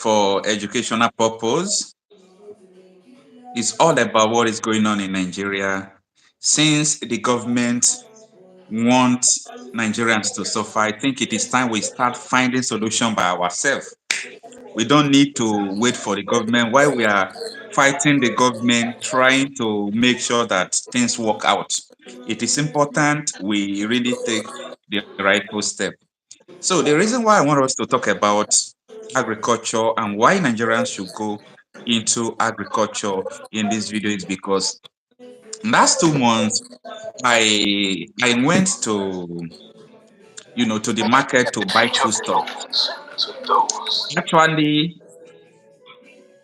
for educational purpose. It's all about what is going on in Nigeria. Since the government wants Nigerians to suffer, I think it is time we start finding solution by ourselves. We don't need to wait for the government while we are fighting the government, trying to make sure that things work out. It is important we really take the rightful step. So the reason why I want us to talk about agriculture and why Nigerians should go into agriculture in this video is because last 2 months I went to to the market to buy foodstuff. Actually,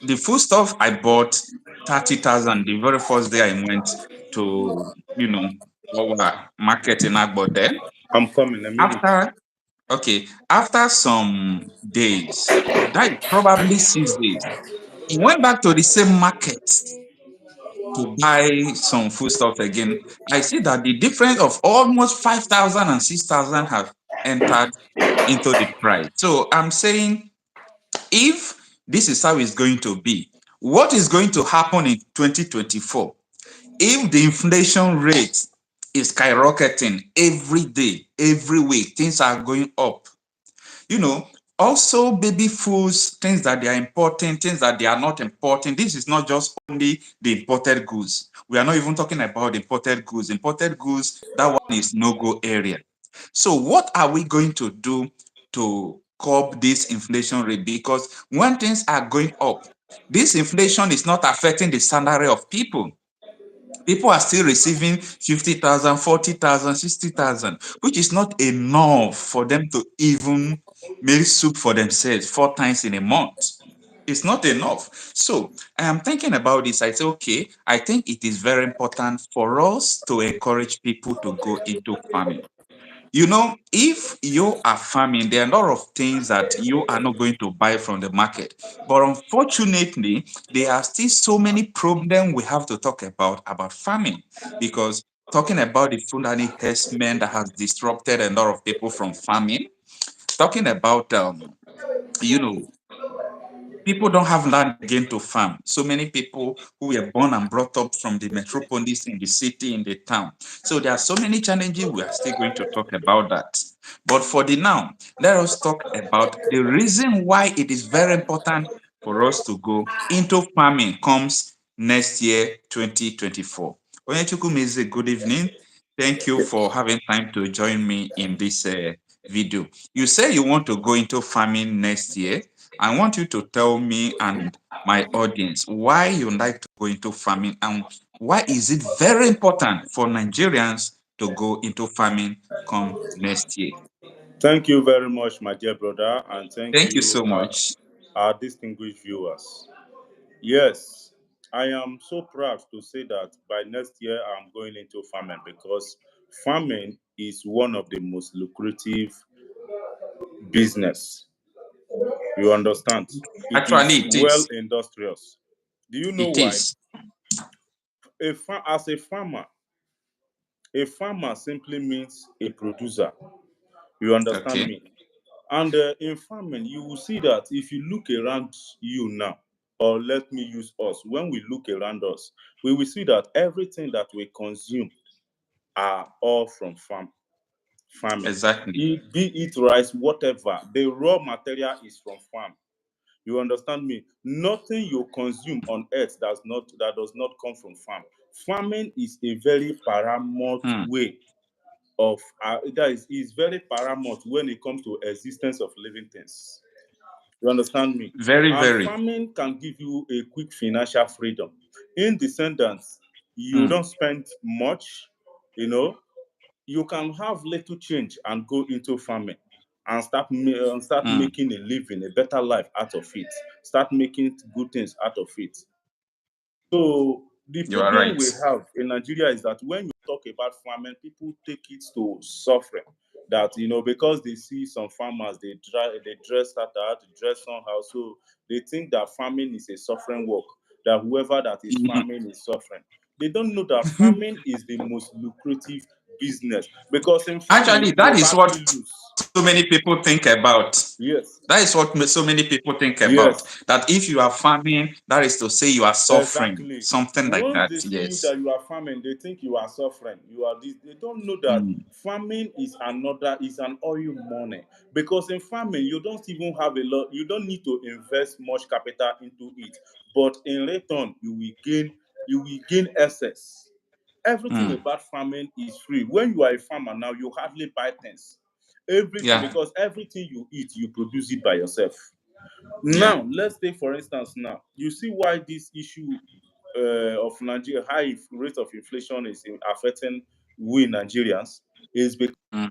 the foodstuff I bought 30,000 the very first day I went to our market in Agbode. I'm coming a minute. After some days, that is probably 6 days, I went back to the same market to buy some foodstuff again. I see that the difference of almost 5,000 and 6,000 have entered into the price. So I'm saying, if this is how it's going to be, what is going to happen in 2024 if the inflation rate is skyrocketing every day, every week, things are going up? Also baby foods, things that they are important, things that they are not important. This is not just only the imported goods. We are not even talking about imported goods. Imported goods, that one is no-go area. So what are we going to do to curb this inflation rate? Because when things are going up, this inflation is not affecting the salary of people. People are still receiving 50,000, 40,000, 60,000, which is not enough for them to even make soup for themselves 4 times in a month. It's not enough. So I am thinking about this. I say, okay, I think it is very important for us to encourage people to go into farming. If you are farming, there are a lot of things that you are not going to buy from the market. But unfortunately, there are still so many problems we have to talk about farming, because talking about the Fulani herdsmen that has disrupted a lot of people from farming, talking about you know people don't have land again to farm. So many people who were born and brought up from the metropolis, in the city, in the town. So there are so many challenges. We are still going to talk about that. But for the now, let us talk about the reason why it is very important for us to go into farming comes next year, 2024. Onyechukwumeze, good evening. Thank you for having time to join me in this video. You say you want to go into farming next year. I want you to tell me and my audience why you like to go into farming, and why is it very important for Nigerians to go into farming come next year. Thank you very much, my dear brother, and thank Thank you you, so much. our distinguished viewers. Yes, I am so proud to say that by next year I'm going into farming, because farming is one of the most lucrative business. You understand? It Actually, is it well is. industrious. Do you know It why? is. As a farmer simply means a producer. You understand Okay. me? And in farming, you will see that if you look around you now, or let me use us, when we look around us, we will see that everything that we consume are all from farming. Exactly. Be it rice, whatever, the raw material is from farm. You understand me? Nothing you consume on earth that does not come from farm. Farming is a very paramount Hmm. way of that is very paramount when it comes to existence of living things. You understand me? Very, And very. farming can give you a quick financial freedom. In descendants, you Hmm. don't spend much, you know, you can have little change and go into farming and start Hmm. making a living, a better life out of it. Start making good things out of it. So the You are problem right. we have in Nigeria is that when you talk about farming, people take it to suffering. That because they see some farmers, they dress that out, they dress somehow, so they think that farming is a suffering work. That whoever that is farming is suffering. They don't know that farming is the most lucrative business, because in Actually, farming that you is what hardly lose. so many people think about. Yes, That is what so many people think about. yes, That if you are farming, that is to say you are suffering, exactly. something like Once that. they see you Yes. that you are farming, they think you are suffering. You are this. They don't know that Mm. farming is an oil money. Because in farming, you don't even have a lot. You don't need to invest much capital into it. But in return, you will gain excess. Everything Mm. about farming is free. When you are a farmer now, you hardly buy things. Everything, Yeah. because everything you eat, you produce it by yourself. Yeah. Now, let's take for instance. Now, you see why this issue of Nigeria, high rate of inflation is affecting we Nigerians, is because Mm.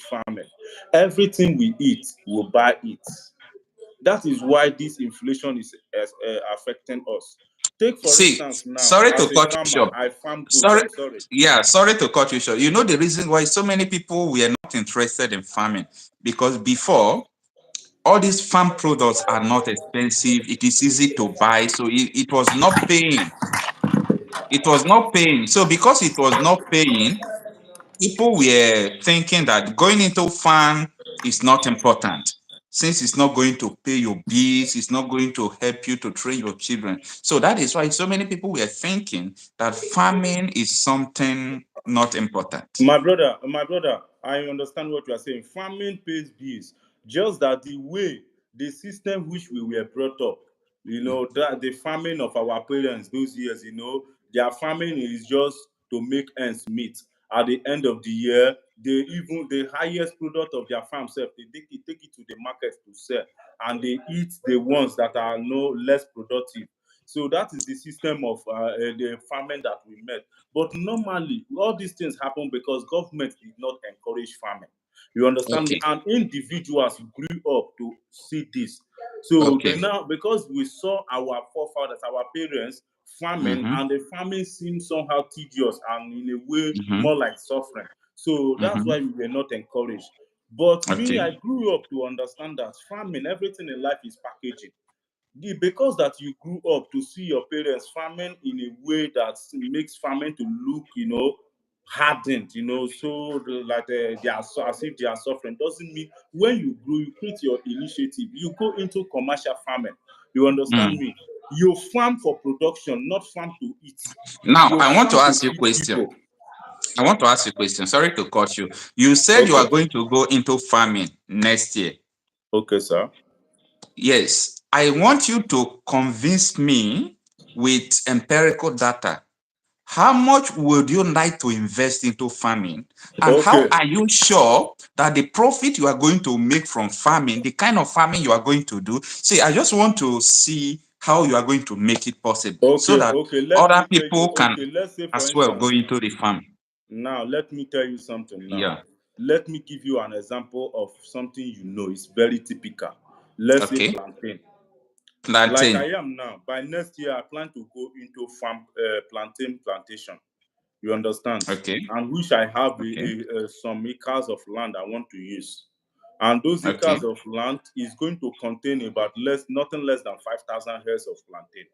farming. Everything we eat, we buy it. That is why this inflation is affecting us. Take for See, instance now, sorry to as a cut you farmer, short. I farm goods. Sorry. I'm sorry. Yeah, sorry to cut you short. You know the reason why so many people were not interested in farming, because before all these farm products are not expensive. It is easy to buy, so it was not paying. It was not paying. So because it was not paying, people were thinking that going into farm is not important, since it's not going to pay your bills, it's not going to help you to train your children. So that is why so many people were thinking that farming is something not important. My brother, I understand what you are saying. Farming pays bills, just that the way, the system which we were brought up, that the farming of our parents those years, their farming is just to make ends meet. At the end of the year, they even the highest product of their farm self, they take it to the market to sell, and they eat the ones that are no less productive. So that is the system of the farming that we met. But normally, all these things happen because government did not encourage farming. You understand me? Okay. And individuals grew up to see this. So they Okay. now, because we saw our forefathers, our parents farming, Mm-hmm. and the farming seemed somehow tedious and in a way Mm-hmm. more like suffering. So that's Mm-hmm. why we were not encouraged. But me, Okay. I grew up to understand that farming, everything in life is packaging. Because that you grew up to see your parents farming in a way that makes farming to look, hardened, like they are as if they are suffering, doesn't mean when you grow, you create your initiative, you go into commercial farming. You understand Mm. me? You farm for production, not farm to eat. Now You I want to farm to ask you a feed question. people. I want to ask you a question. Sorry to cut you. You said you are Okay. going to go into farming next year. Okay, sir. Yes. I want you to convince me with empirical data. How much would you like to invest into farming? And how Okay. are you sure that the profit you are going to make from farming, the kind of farming you are going to do? See, I just want to see how you are going to make it possible so Okay. that Okay. Let other me tell you. people can Okay. Let's say, for as well go instance, into the farm. now, let me tell you something now. Yeah. Let me give you an example of something it's very typical. Let's say Okay. plantain. Like I Plantain. am now, by next year, I plan to go into farm plantain plantation. You understand? Okay. And which I have Okay. some acres of land I want to use. And those Okay. acres of land is going to contain about nothing less than 5,000 hectares of plantain.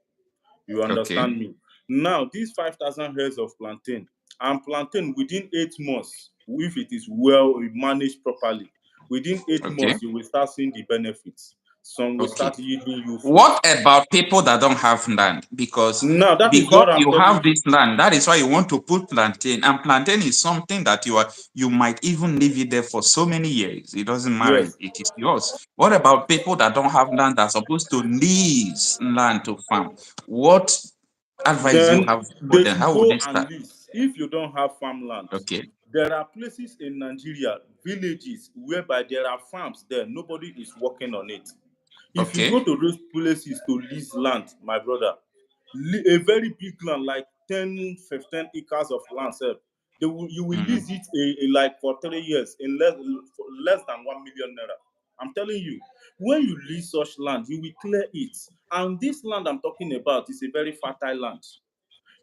You Okay. understand me? Now, these 5,000 heads of plantain, and plantain within 8 months, if it is well managed properly, within eight Okay. months, you will start seeing the benefits. Some will Okay. start yielding you fruit. What about people that don't have land? Because Now, that is because what I'm you telling have you. this land, that is why you want to put plantain. And plantain is something that you might even leave it there for so many years. It doesn't matter. Yes. It is yours. What about people that don't have land that are supposed to lease land to farm? What advice do you Then have for they them? should How would go they and start? lease. If you don't have farmland, Okay. there are places in Nigeria, villages, whereby there are farms there. Nobody is working on it. If you go Okay. to those places to lease land, my brother, a very big land like 10, 15 acres of land, sir, you will Mhm. lease it like for 3 years in for less than 1 million naira. I'm telling you, when you lease such land, you will clear it. And this land I'm talking about is a very fertile land.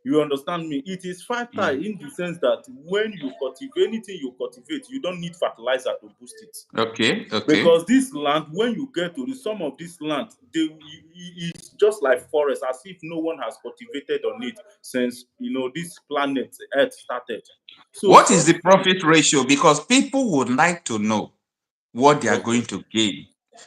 You understand me? It is fertile in the sense that when you cultivate anything you cultivate, you don't need fertilizer to boost it. Okay. Okay. Because this land, when you get to the some of this land, it's just like forest, as if no one has cultivated on it since this planet Earth started. So What is such the profit ratio? Because people would like to know what they are okay. going to gain.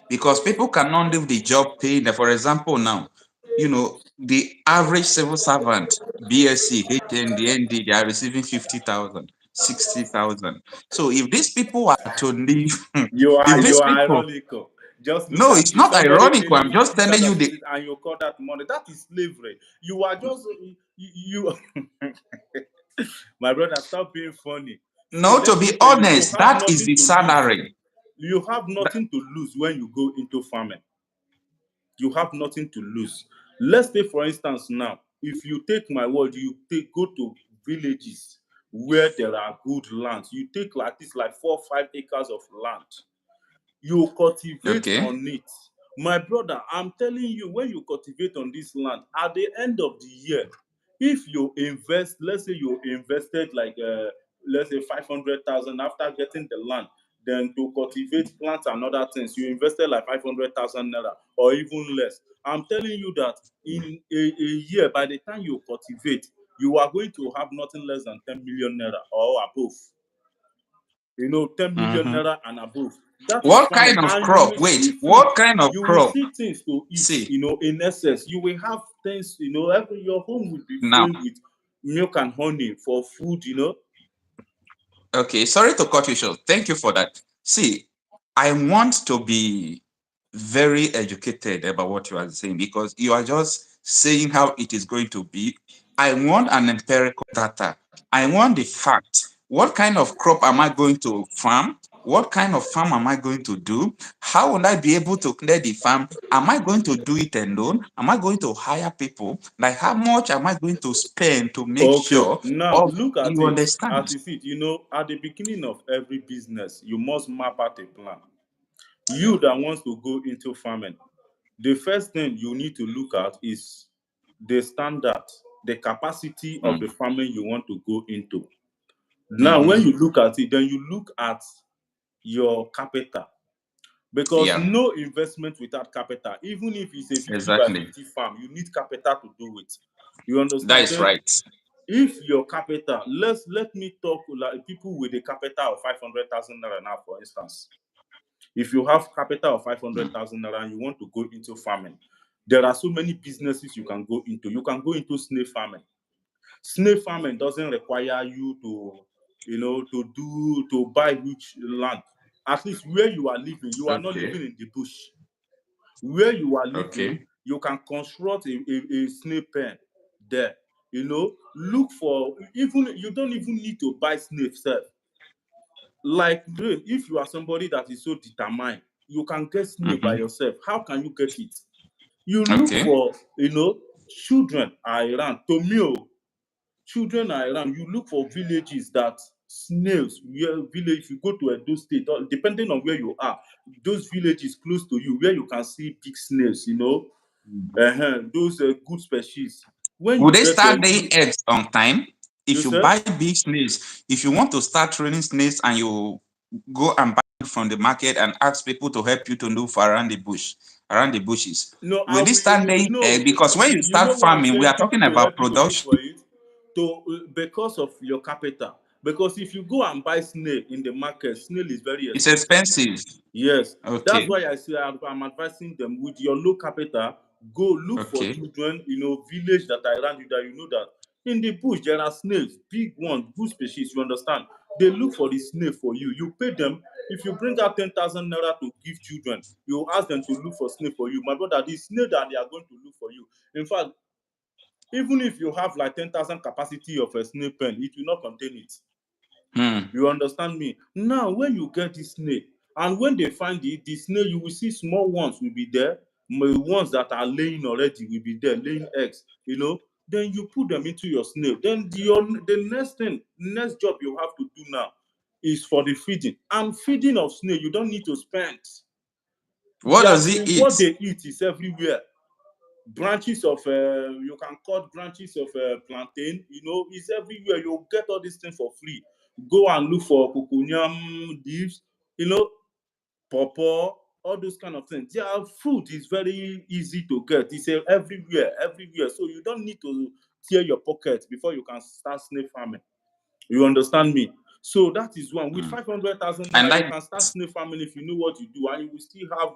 Because people cannot leave the job paying them. For example, now, the average civil servant, BSc, HND, ND, they are receiving 50,000, 60,000. So if these people are to leave, You if are these you are people, ironical. Just look no, at it's it. not Somebody ironic. paying I'm you just fifty telling you thousand the, and you call that money. That is slavery. You are just you my brother, stop being funny. See, no, to let me be tell you, you honest, have that is nothing the to lose. salary. You have That- nothing to lose when you go into farming. You have nothing to lose. Let's say, for instance, now, if you take my word, go to villages where there are good lands. You take like this, like 4 or 5 acres of land. You cultivate okay. on it. My brother, I'm telling you, when you cultivate on this land, at the end of the year, if you invest, let's say you invested like let's say 500,000 after getting the land, then to cultivate plants and other things, you invested like 500,000 naira or even less. I'm telling you that in a year, by the time you cultivate, you are going to have nothing less than 10 million naira or above. 10 million Mhm. naira and above. That is What farming, kind of and you crop? will see Wait, food. what kind of You will crop? see things to eat. See, In excess. You will have things. Your home will be now, filled with milk and honey for food. okay, sorry to cut you short. Thank you for that. See, I want to be very educated about what you are saying because you are just saying how it is going to be. I want an empirical data. I want the fact. What kind of crop am I going to farm? What kind of farm am I going to do? How will I be able to clear the farm? Am I going to do it alone? Am I going to hire people? Like, how much am I going to spend to make Okay, sure now of look at you it. understand? As you see it, at the beginning of every business, you must map out a plan. You that wants to go into farming, the first thing you need to look at is the standard, the capacity of the Mm. farming you want to go into. Now, when Mhm. you look at it, then you look at your capital. Because Yeah, no investment without capital, even if it's a 50 by exactly. 50 farm, you need capital to do it. You That understand? is Then, right. if your capital, let me talk like people with a capital of 500,000 naira now, for instance. If you have capital of Mm. 500,000 naira and you want to go into farming, there are so many businesses you can go into. You can go into snail farming. Snail farming doesn't require you to buy huge land. At least where you are living, you are not Okay. living in the bush. Where you are living, Okay. you can construct a snail pen there. Look for, even you don't even need to buy snail sef. Like if you are somebody that is so determined, you can get snail by Mhm. yourself. How can you get it? You look Okay. for, children are around. To me, children are around. You look for villages that snails, where village, if you go to Edo State, or depending on where you are, those villages close to you where you can see big snails, those good species. When Would you they get there, start laying eggs on time? you If you say, buy big snails, if you want to start training snails and you go and buy it from the market and ask people to help you to move around the bush, around the bushes, no, will they start laying eggs? no, Because when you you start know why I'm farming, we saying are people talking to about help you to look production. for it? Because of your capital. Because if you go and buy snail in the market, snail is very It's expensive. expensive. Yes, that's Okay. why I say I'm advising them with your low capital, go look for Okay. children, village that are around you that you know that in the bush there are snails, big ones, good species, you understand? They look for the snail for you. You pay them. If you bring out 10,000 naira to give children, you ask them to look for snail for you. My brother, the snail that they are going to look for you. In fact, even if you have like 10,000 capacity of a snail pen, it will not contain it. Hmm. You understand me? Now, when you get the snail, and when they find it, the snail, you will see small ones will be there, ones that are laying already will be there, laying eggs, Then you put them into your snail. Then the next job you have to do now is for the feeding. And feeding of snail, you don't need to spend. What does he eat? What they eat is everywhere. Branches of you can cut branches of plantain. It's everywhere. You'll get all these things for free. Go and look for cocoyam leaves. You know, pawpaw, all those kind of things. Their fruit is very easy to get. It's everywhere, everywhere. So you don't need to tear your pocket before you can start snail farming. You understand me? So that is one. With Mm. 500,000 And naira, you like, can start snail farming if you know what you do, and you will still have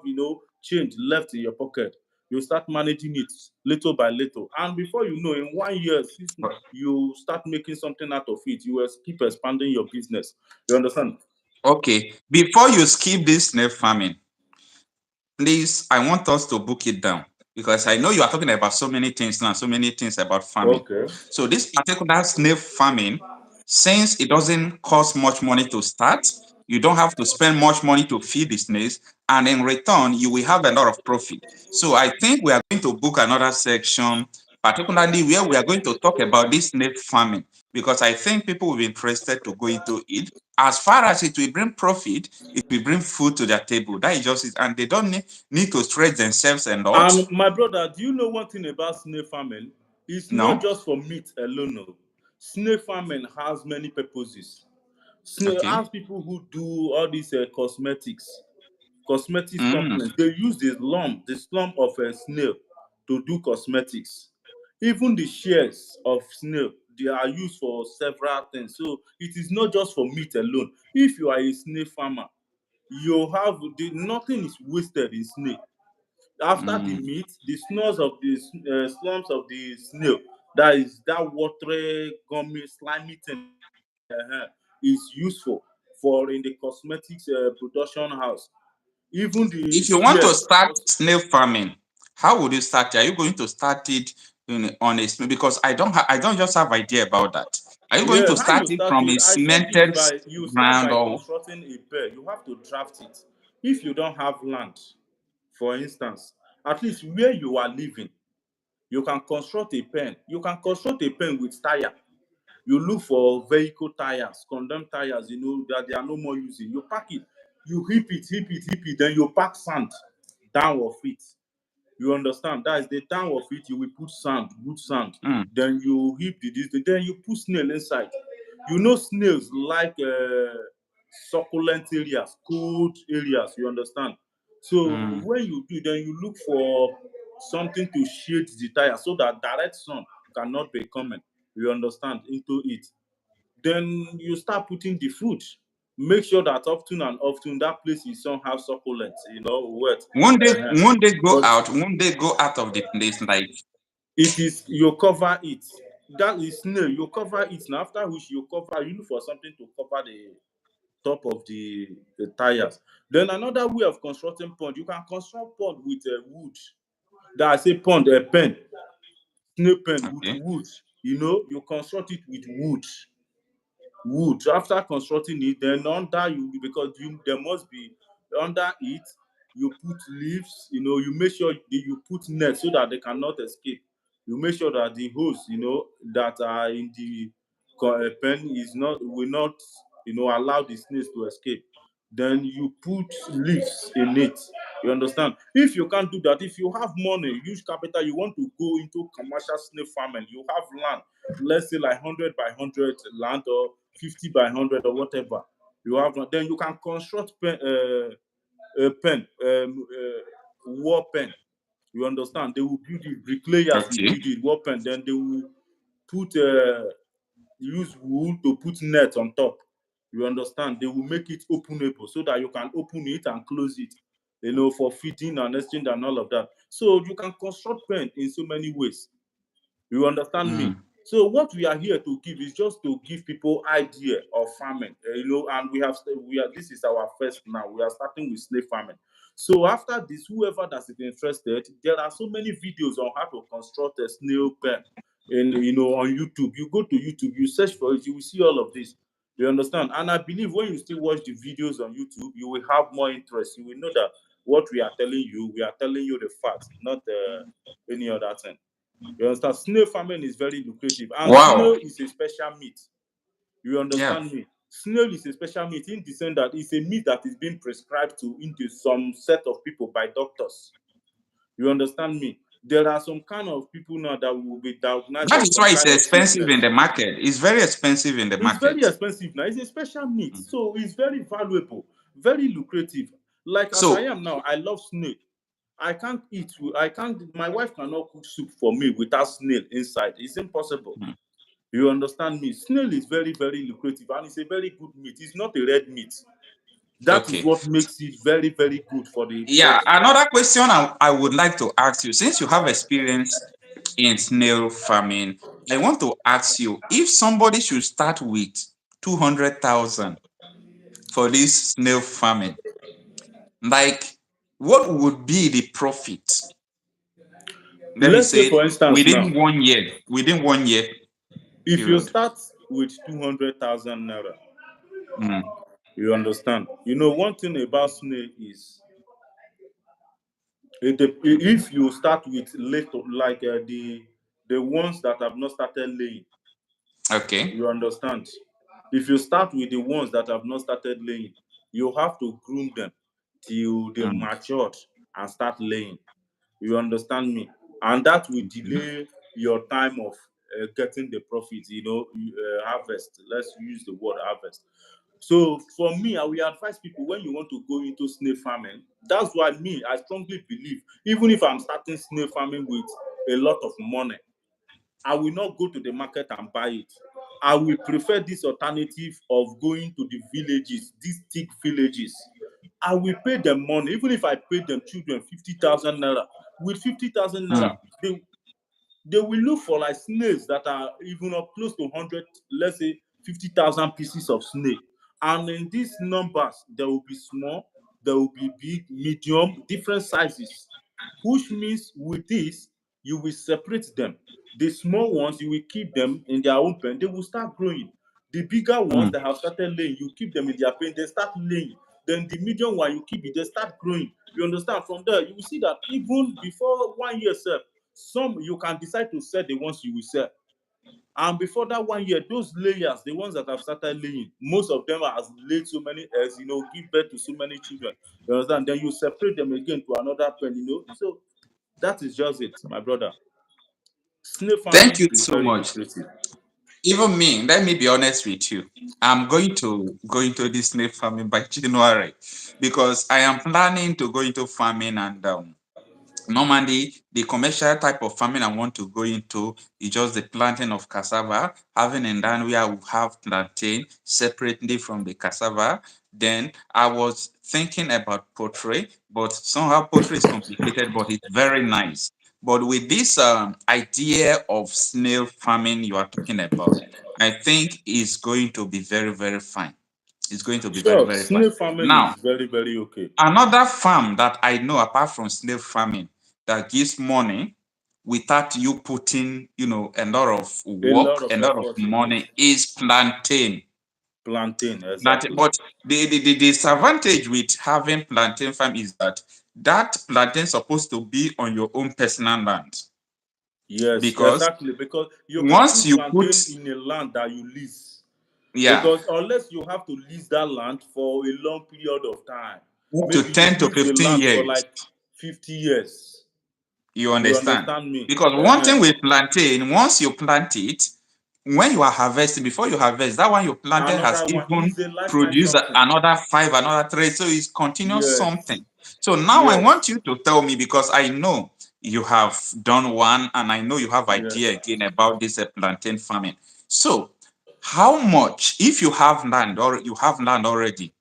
change left in your pocket. You start managing it little by little, and before you know, in 1 year, since you start making something out of it, you will keep expanding your business. You understand? okay, before you skip this snail farming, please, I want us to book it down because I know you are talking about so many things now, so many things about farming. Okay. So this particular snail farming, since it doesn't cost much money to start, you don't have to spend much money to feed the snails, and in return, you will have a lot of profit. So I think we are going to book another section, particularly where we are going to talk about this snail farming, because I think people will be interested to go into it. As far as it will bring profit, it will bring food to their table. That is just it. And they don't need to stretch themselves a lot. And my brother, do you know one thing about snail farming? It's not No? just for meat alone. No. Snail farming has many purposes. Snail Okay. has people who do all these cosmetics Mm. companies. They use the slump of a snail to do cosmetics. Even the shears of snail, they are used for several things. So it is not just for meat alone. If you are a snail farmer, nothing is wasted in snail. After the Mm. meat, the snores of the slums of the snail, that is that watery, gummy, slimy thing, is useful for in the cosmetics production house. Even the If you want to shears. start snail farming, how would you start it? Are you going to start it on a snail? Because I don't just have idea about that. Are you going Yeah, to how start you it start from a it? I said it cemented by you start ground by or constructing a pair. You have to draft it. If you don't have land, for instance, at least where you are living, you can construct a pen. You can construct a pen with tire. You look for vehicle tires, condemned tires, that they are no more using. You pack it, you heap it, then you pack sand down of it. You understand? That is the down of it, you will put sand, good sand. mm, Then you heap then you put snail inside. Snails like succulent areas, cold areas, you understand? So mm. when you do, then you look for something to shade the tire so that direct sun cannot be coming, you understand, into it. Then you start putting the food. Make sure that often and often that place is somehow succulent, wet. Uh-huh. Won't they go But out? Won't they go out of the place? Like, it is you cover it. That is snail. You cover it now. After which you look for something to cover the top of the tires. Then another way of constructing pond, you can construct pond with wood. That I say pond, a pen, snail pen with okay. wood. You construct it with wood. After constructing it, then under because there must be under it, you put leaves. You make sure you put net so that they cannot escape. You make sure that the hose that are in the pen will not allow the snails to escape. Then you put leaves in it. You understand? If you can't do that, if you have money, huge capital, you want to go into commercial snail farming, you have land, let's say like 100 by 100 land, or 50 by 100 or whatever. Then you can construct a pen, war pen. You understand? They will build it. Bricklayers will Okay. build it. War pen. Then they will put use wool to put net on top. You understand? They will make it openable so that you can open it and close it. For feeding and exchange and all of that. So you can construct pen in so many ways. You understand me? Mm. So what we are here to give is just to give people idea of farming, and this is our first now. We are starting with snail farming. So after this, whoever that is interested, there are so many videos on how to construct a snail pen, and on YouTube. You go to YouTube, you search for it, you will see all of this. You understand? And I believe when you still watch the videos on YouTube, you will have more interest. You will know that what we are telling you the facts, not any other thing. You understand? Snail farming is very lucrative, and Wow. snail is a special meat. You Yeah. understand me? Snail is a special meat in the sense that it's a meat that is being prescribed to into some set of people by doctors. You understand me? There are some kind of people now that will be diagnosed That of is some why it's kind of expensive in sickness. the market. It's very expensive in the It's very market. expensive now. It's a special meat, so it's very valuable, very lucrative. Like as I So, am now, I love snail. I can't eat. I can't. My wife cannot cook soup for me without snail inside. It's impossible. mm, You understand me? Snail is very, very lucrative, and it's a very good meat. It's not a red meat. That is okay. what makes it very, very good for the Yeah, body. another question I would like to ask you, since you have experience in snail farming, I want to ask you if somebody should start with 200,000 for this snail farming, like what would be the profit? Let me Let's say, for say instance, now, within 1 year if you period. start with 200,000 naira, Mm, you understand. You know, one thing about snail is if you start with little, like the ones that have not started laying, okay. you understand. If you start with the ones that have not started laying, you have to groom them till they Mm, matured and start laying. You understand me? And that will mhm. delay your time of getting the profit, harvest. Let's use the word harvest. So for me, I will advise people when you want to go into snail farming, that's why me, I strongly believe, even if I'm starting snail farming with a lot of money, I will not go to the market and buy it. I will prefer this alternative of going to the villages, these thick villages. I will pay them money, even if I pay them children 50,000 naira. With 50,000 naira, Mm, they will look for like snails that are even up close to 100, let's say 50,000 pieces of snail. And in these numbers, there will be small, there will be big, medium, different sizes. Which means with this, you will separate them. The small ones, you will keep them in their own pen, they will start growing. The bigger ones mm. that have started laying, you keep them in their pen, they start laying. Then the medium one, you keep it, they start growing. You understand? From there, you will see that even before 1 year, sir, some you can decide to sell the ones you will sell. And before that 1 year, those layers, the ones that have started laying, most of them has laid so many eggs, give birth to so many children. You understand? Then you separate them again to another pen. So that is just it, my brother. Snail Thank farming you is so very much. lucrative. Even me, let me be honest with you. I'm going to go into this snail farming by January because I am planning to go into farming and normally the commercial type of farming I want to go into is just the planting of cassava, having a land where we have plantain separately from the cassava. Then I was thinking about poultry, but somehow poultry is complicated, but it's very nice. But with this idea of snail farming you are talking about, I think it's going to be very, very fine. It's going to be very, Sure, very fine. snail farming is Now, very, very okay. another farm that I know apart from snail farming that gives money without you putting, a lot of A lot work, a of lot of effort in it. money is plantain. Plantain, Plantain. exactly. But the disadvantage with having plantain farm is that plantain is supposed to be on your own personal land Yes, because exactly. Because you can't once put you put, plantain in a land that you lease. yeah, Because unless you have to lease that land for a long period of time, up to maybe you 10 to lease the 15 land for years. like 50 years. You You understand? understand me? Because one Uh-huh. thing with plantain, once you plant it, when you are harvesting, before you harvest, that one you planted has Another one even is a lifetime produced something. another five, another three. So it's continuous Yes, something. So now I want yes, you to tell me because I know you have done one and I know you have idea yes. again about this plantain farming. So how much, if you have land or you have land already,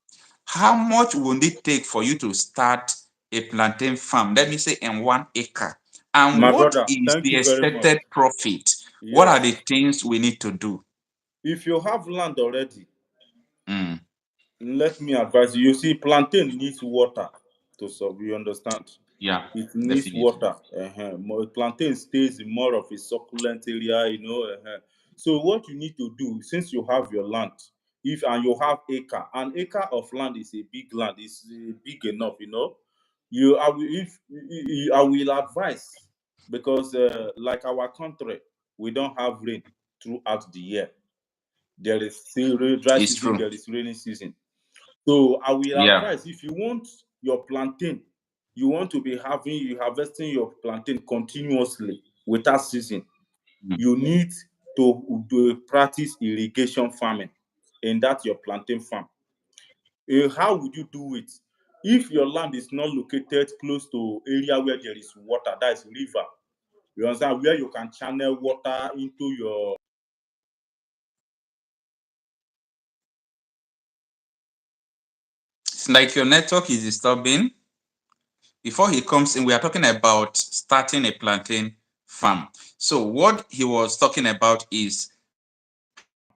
how much will it take for you to start a plantain farm? Let me say in 1 acre. And My what brother, is thank the you very much. expected profit? What are the Yes. things we need to do? If you have land already, Mm, let me advise you. You see, plantain needs water to survive. You understand? yeah, It needs definitely. water. Plantain stays in more of a succulent area. So what you need to do, since you have your land, if and you have an acre of land is a big land, is big enough. I will if I will advise because like our country, we don't have rain throughout the year. There is still dry It's season, true. there is rainy season. So I will Yeah. advise if you want your plantain you want to be harvesting your plantain continuously without season. You need to practice irrigation farming in that your plantain farm. How would you do it? If your land is not located close to area where there is water, that is river, you understand, where you can channel water into your. It's like your network is disturbing. Before he comes in, we are talking about starting a plantain farm. So what he was talking about is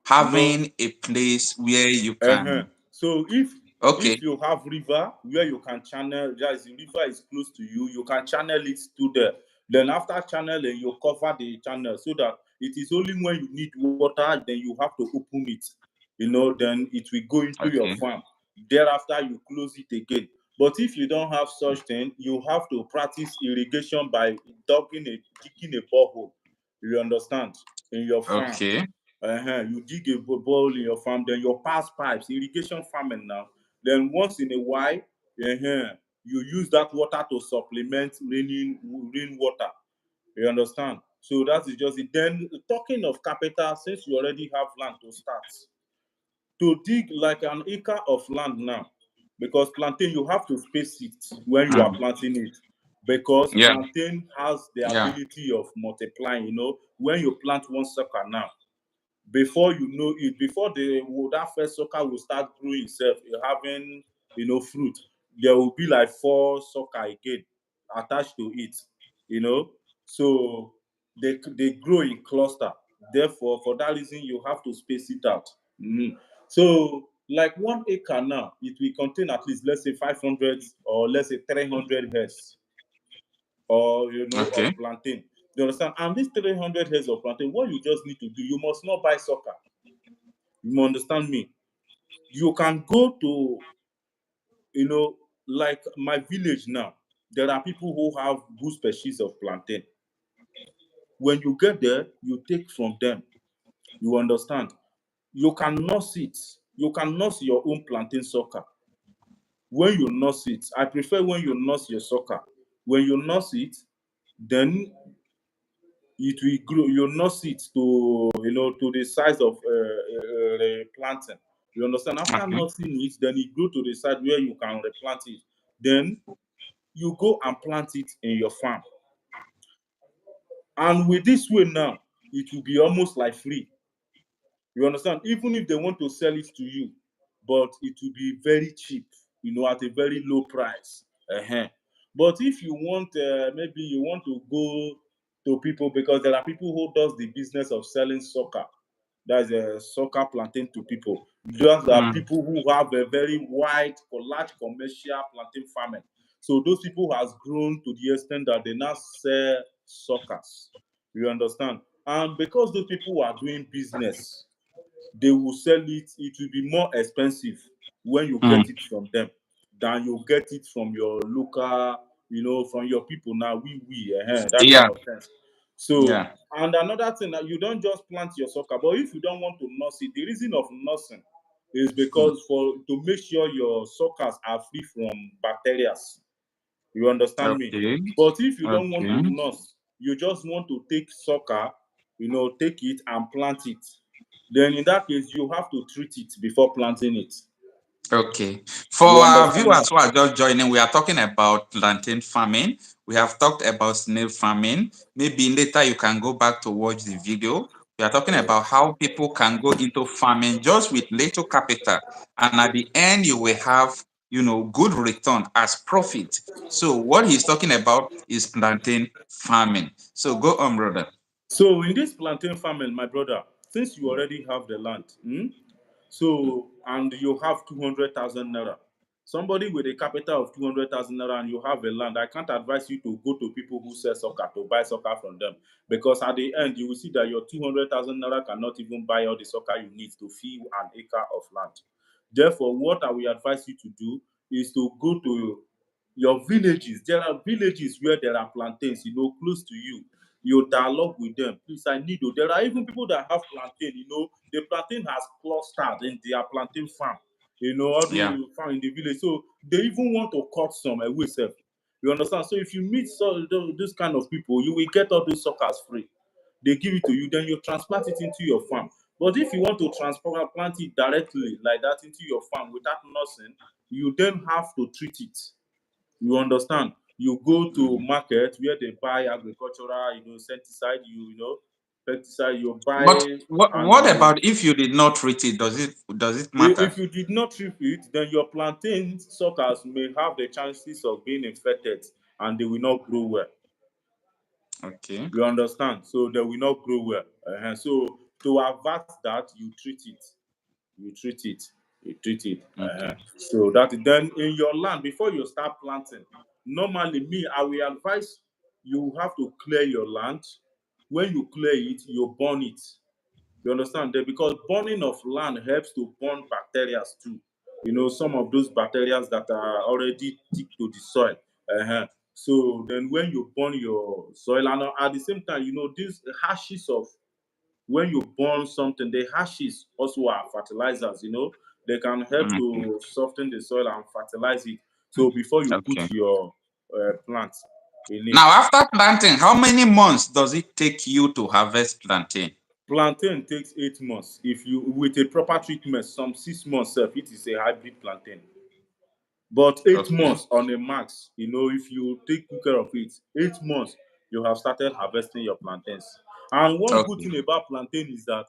having No. a place where you can. Uh-huh. So if Okay. you have river where you can channel, there is the river is close to you, you can channel it to there. Then after channeling, you cover the channel so that it is only when you need water, then you have to open it. Then it will go into your Okay. farm. Thereafter, you close it again. But if you don't have such thing, you have to practice irrigation by digging a borehole. You understand? In your farm. Okay. You dig a borehole in your farm, then you pass pipes, irrigation farming now. Then once in a while, you use that water to supplement rainwater. You understand? So that is just it. Then talking of capital, since you already have land to start, to dig like an acre of land now, because plantain you have to space it when you are Mm. planting it, because Yeah. plantain has the Yeah. ability of multiplying. When you plant one sucker now, before you know it, before that first sucker will start growing itself, having fruit, there will be like 4 sucker again attached to it. You know, so they grow in cluster. Therefore, for that reason, you have to space it out. So, like 1 acre now, it will contain at least, let's say, 500 or let's say 300 heads, or Okay. of plantain. You understand? And these 300 heads of plantain, what you just need to do, you must not buy sucker. You understand me? You can go to, like my village now. There are people who have good species of plantain. When you get there, you take from them. You understand? You can nurse it. You can nurse your own plantain sucker. When you nurse it, I prefer when you nurse your sucker. When you nurse it, then it will grow. You nurse it to the size of planting. You understand? After Okay. nursing it, then it grow to the size where you can replant it. Then you go and plant it in your farm. And with this way now, it will be almost like free. You understand? Even if they want to sell it to you, but it will be very cheap, at a very low price. But if you want, maybe you want to go to people, because there are people who does the business of selling soccer. That's a soccer plantain to people. Those are Mm. people who have a very wide, large commercial plantain farming. So those people has grown to the extent that they now sell suckers. You understand? And because those people are doing business, they will sell it. It will be more expensive when you Mm. get it from them than you get it from your local, from your people now. That kind Yeah. of sense. So, Yeah. and another thing, that you don't just plant your sucker, but if you don't want to nurse it, the reason of nursing is Mm. because to make sure your suckers are free from bacteria. You understand me? Okay. But if you don't want to Okay. nurse, you just want to take sucker, take it and plant it. Then in that case, you have to treat it before planting it. Okay. For You our understand viewers me? who are just joining, we are talking about plantain farming. We have talked about snail farming. Maybe later you can go back to watch the video. We are talking about how people can go into farming just with little capital, and at the end you will have, good return as profit. So what he's talking about is plantain farming. So go on, brother. So in this plantain farming, my brother, since you already have the land, so and you have 200,000 naira, somebody with a capital of 200,000 naira and you have a land, I can't advise you to go to people who sell soccer to buy soccer from them, because at the end you will see that your 200,000 naira cannot even buy all the soccer you need to fill an acre of land. Therefore, what I will advise you to do is to go to your villages. There are villages where there are plantains, close to you. You dialogue with them. Please, I need you. There are even people that have plantain. The plantain has clustered in their plantain farm. All Yeah. the farm in the village. So they even want to cut some away self. You understand? So if you meet those kind of people, you will get all those suckers free. They give it to you, then you transplant it into your farm. But if you want to transplant it directly like that into your farm without nursing, you then have to treat it. You understand? You go to market where they buy agricultural, insecticide, pesticide, you But buy and what you about if you did not treat it? Does it matter? if you did not treat it, then your plantain suckers may have the chances of being infected and they will not grow well. Okay. You understand? So they will not grow well. So to avert that, you treat it. You treat it. You treat it. Okay. So that then in your land, before you start planting, normally me, I will advise you have to clear your land. When you clear it, you burn it. You understand that? Because burning of land helps to burn bacteria too. Some of those bacteria that are already stick to the soil. So then when you burn your soil, and at the same time, these hashes of when you burn something, the hashes also are fertilizers. They can help Okay. to soften the soil and fertilize it. So before you put Okay. your plant in it. Now, after planting, how many months does it take you to harvest plantain? Plantain takes 8 months. If you with a proper treatment, some 6 months sef, it is a hybrid plantain. But eight Okay. months on a max, if you take good care of it, 8 months you have started harvesting your plantains. And one good Okay. thing about plantain is that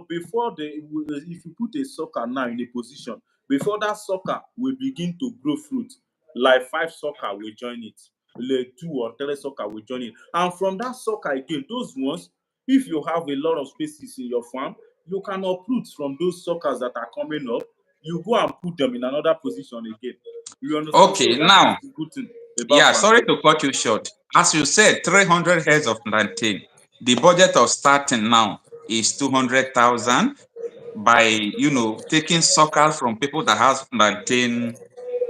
before if you put a sucker now in a position, before that sucker will begin to grow fruit, like 5 sucker will join it, like 2 or 3 sucker will join it. And from that sucker again, those ones, if you have a lot of spaces in your farm, you can uproot from those suckers that are coming up, you go and put them in another position again. You understand? So Okay. that is Now, the good thing about yeah, sorry plantain. to cut you short. As you said, 300 heads of plantain. The budget of starting now is 200,000 by, taking suckers from people that has plantain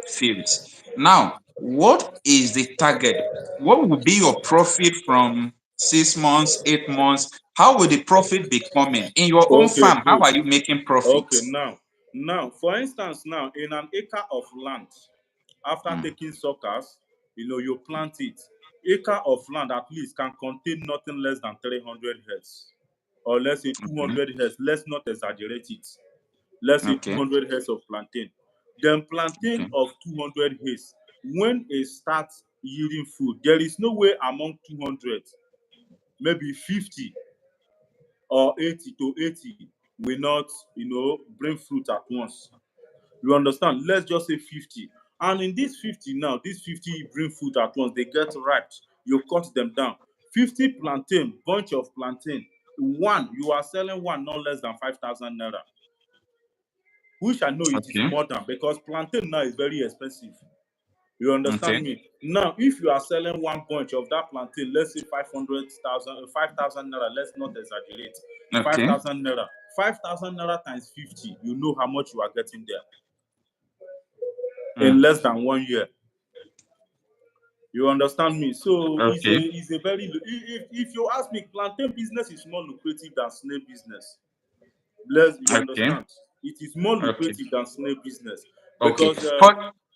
fields. Now, what is the target? What will be your profit from 6 months, 8 months? How will the profit be coming? In your own Okay, farm, how good. are you making Okay, profits? now, for instance, now in an acre of land, after Mm, taking suckers, you plant it. Acre of land at least can contain nothing less than 300 heads, or let's say okay. 200 heads. Let's not exaggerate it. Let's say Okay. 200 heads of plantain. Then plantain Okay. of 200 heads. When it starts yielding food, there is no way among 200, maybe 50 or 80 to 80 will not, bring fruit at once. You understand? Let's just say 50. And in this 50 now, these 50 bring fruit at once. They get ripe. You cut them down. 50 plantain, bunch of plantain. One, you are selling one not less than 5,000 naira. Which I know it is Okay. more than, because plantain now is very expensive. You understand Okay. me? Now, if you are selling one bunch of that plantain, let's say 500,000, 5,000 naira, let's not exaggerate. Okay. 5,000 naira. 5,000 naira times 50, you know how much you are getting there in Mm, less than 1 year. You understand me? So okay. it's a very if you ask me, plantain business is more lucrative than snail business. You Okay. understand? It is more Okay. lucrative than snail business Okay. because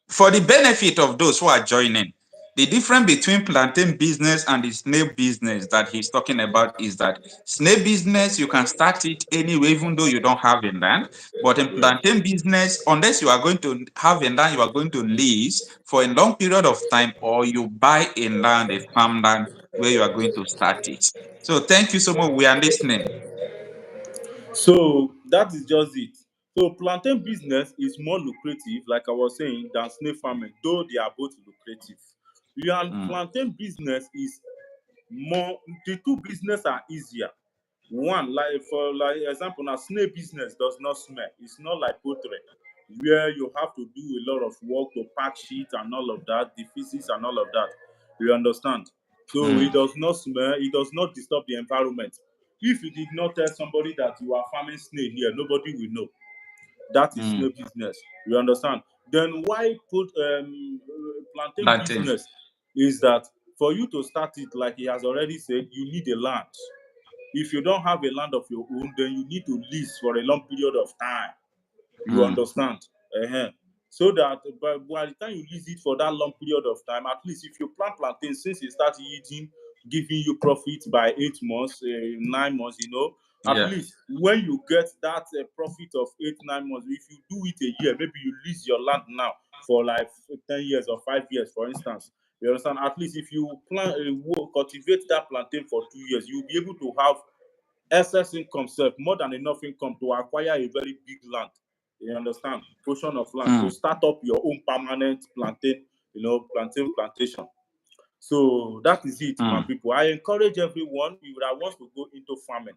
For the benefit of those who are joining, the difference between plantain business and the snail business that he's talking about is that snail business, you can start it anyway, even though you don't have a land. But in yeah. plantain business, unless you are going to have a land, you are going to lease for a long period of time, or you buy a land, a farmland, where you are going to start it. So thank you so much. We are listening. So that is just it. So plantain business is more lucrative, like I was saying, than snail farming, though they are both lucrative. And Mm, plantain business is more, the two business are easier. One, like for like example, now snail business does not smell. It's not like poultry, where you have to do a lot of work to pack sheet and all of that, the physics and all of that. You understand? So it mm, does not smell, it does not disturb the environment. If you did not tell somebody that you are farming snail here, nobody will know. That is snail mm. business. You understand? Then why put plantain Plantain. business is that for you to start it, like he has already said, you need a land. If you don't have a land of your own, then you need to lease for a long period of time. You Mm, understand? uh So that by the time you lease it for that long period of time, at least if you plant plantain, since it starts yielding, giving you profit by 8 months, 9 months, at Yeah. least when you get that profit of 8, 9 months, if you do it a year, maybe you lease your land now for like 10 years or 5 years, for instance. You understand? At least if you plant, cultivate that plantain for 2 years, you'll be able to have excess income, more than enough income to acquire a very big land. You understand? Portion of land to start up your own permanent plantain, plantation. So that is it, my people. I encourage everyone that wants to go into farming.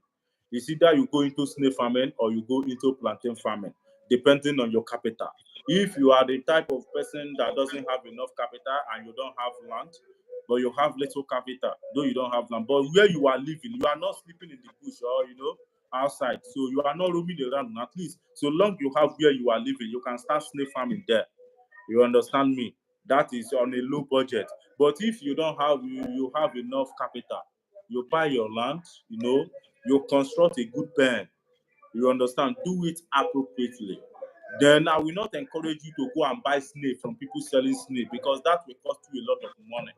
It's either you go into snail farming or you go into plantain farming, depending on your capital. If you are the type of person that doesn't have enough capital and you don't have land, but you have little capital, though you don't have land, but where you are living, you are not sleeping in the bush or outside, so you are not roaming around. At least so long you have where you are living, you can start snail farming there. You understand me? That is on a low budget. But if you don't have, you have enough capital, you buy your land, you construct a good pen. You understand? Do it appropriately. Then I will not encourage you to go and buy snail from people selling snail, because that will cost you a lot of money.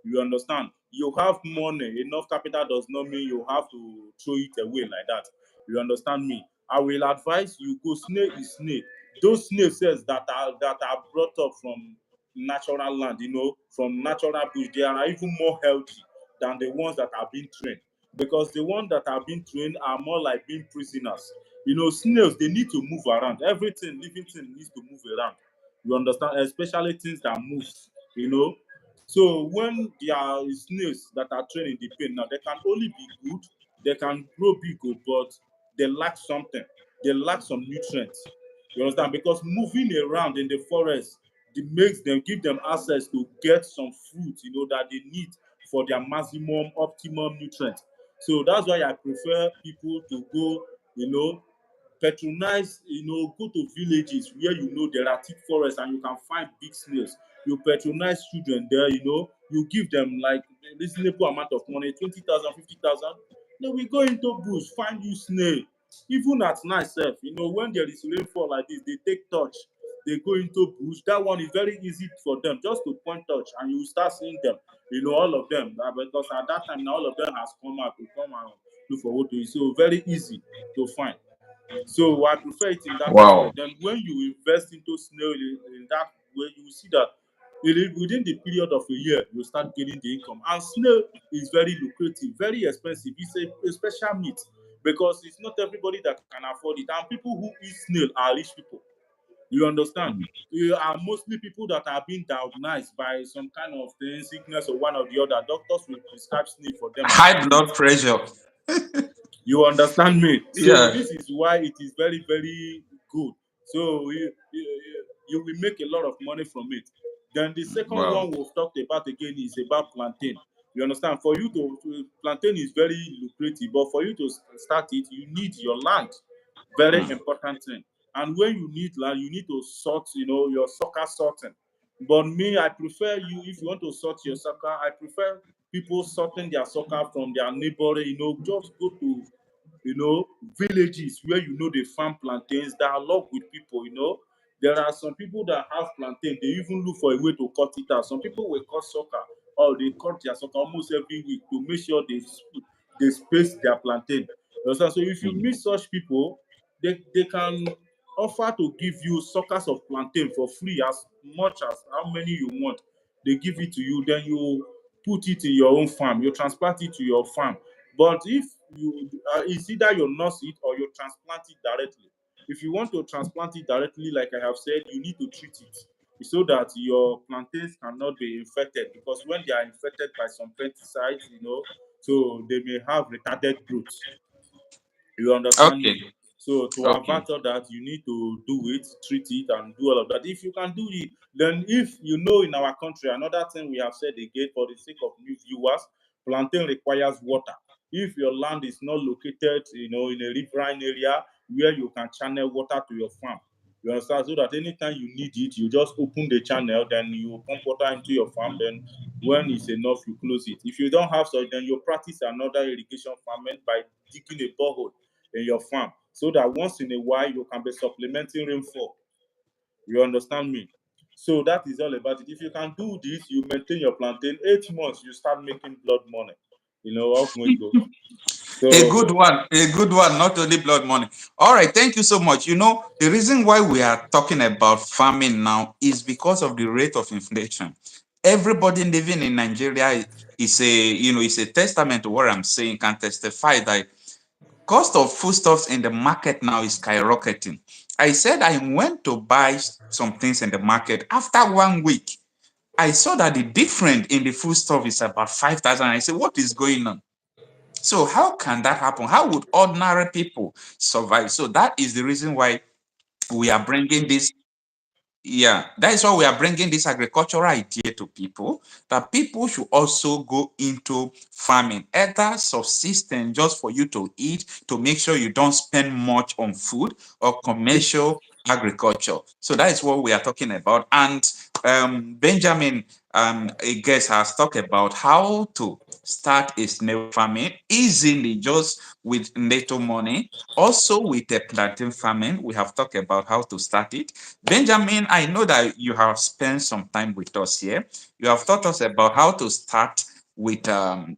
You understand? You have money, enough capital does not mean you have to throw it away like that. You understand me? I will advise you, go snail is snail. Those snail cells that are brought up from natural land, from natural bush, they are even more healthy than the ones that are being trained. Because the ones that are being trained are more like being prisoners. Snails, they need to move around. Everything, living thing needs to move around. You understand? Especially things that move. So when there are snails that are trained in the pen now, they can only be good, they can grow big, but they lack something. They lack some nutrients. You understand? Because moving around in the forest, it makes them, give them access to get some fruit, that they need for their maximum optimum nutrients. So that's why I prefer people to go, patronize, go to villages where there are thick forests and you can find big snails. You patronize children there, you give them like a reasonable amount of money, 20,000, 50,000. Then we go into bush, find you snail. Even at night sef, when there is rainfall like this, they take torch, they go into bush. That one is very easy for them, just to point torch and you start seeing them, all of them. Because at that time now all of them has come out to come and look for what to eat. So very easy to find. So I prefer it in that Wow. aspect. Then when you invest into snail in that way, you will see that within the period of a year, you start getting the income. And snail is very lucrative, very expensive. It's a special meat, because it's not everybody that can afford it. And people who eat snail are rich people. You understand? You are mostly people that are being diagnosed by some kind of thing, sickness or one or the other. Doctors will prescribe snail for them and they High eat. blood pressure. You understand me? So Yeah. this is why it is very, very good. So you will make a lot of money from it. Then the second Wow. one we've talked about again is about plantain. You understand? For you plantain is very lucrative, but for you to start it, you need your land. Very important thing. And when you need land, you need to sort, your sucker sorting. But me, I prefer you, if you want to sort your sucker, I prefer people sorting their sucker from their neighboring, just go to, villages where they farm plantains, dialogue with people. There are some people that have plantain, they even look for a way to cut it out. Some people will cut sucker, or they cut their sucker almost every week to make sure they space their plantain. You understand? So if you meet such people, they can offer to give you suckers of plantain for free, as much as how many you want. They give it to you, then you put it in your own farm, you transplant it to your farm. But if it's either you nurse it or you transplant it directly. If you want to transplant it directly, like I have said, you need to treat it so that your plantains cannot be infected, because when they are infected by some pesticides, so they may have retarded growth. You understand me? Okay. So to Okay. avert all that, you need to do it, treat it, and do all of that. If you can do it, then if in our country, another thing we have said again for the sake of new viewers, plantain requires water. If your land is not located, in a riverine area where you can channel water to your farm, you understand? So that anytime you need it, you just open the channel, then you pump water into your farm, then when it's enough, you close it. If you don't have such, then you practice another irrigation farming by digging a borehole in your farm, so that once in a while you can be supplementing rainfall. You understand me? So that is all about it. If you can do this, you maintain your plantain. 8 months, you start making blood money. Off we go. A good So one, a good one, not only blood money. All right, thank you so much. The reason why we are talking about farming now is because of the rate of inflation. Everybody living in Nigeria is a testament to what I'm saying, can testify that cost of foodstuffs in the market now is skyrocketing. I said I went to buy some things in the market. After 1 week, I saw that the difference in the foodstuff is about 5,000. I said, what is going on? So how can that happen? How would ordinary people survive? So that is the reason why we are bringing this. Yeah, that is why we are bringing this agricultural idea to people, that people should also go into farming, either subsistence just for you to eat, to make sure you don't spend much on food, or commercial agriculture. So that is what we are talking about. And Benjamin, I guess, has talked about how to start a snail farming easily, just with little money. Also, with a plantain farming, we have talked about how to start it. Benjamin, I know that you have spent some time with us here. You have taught us about how to start with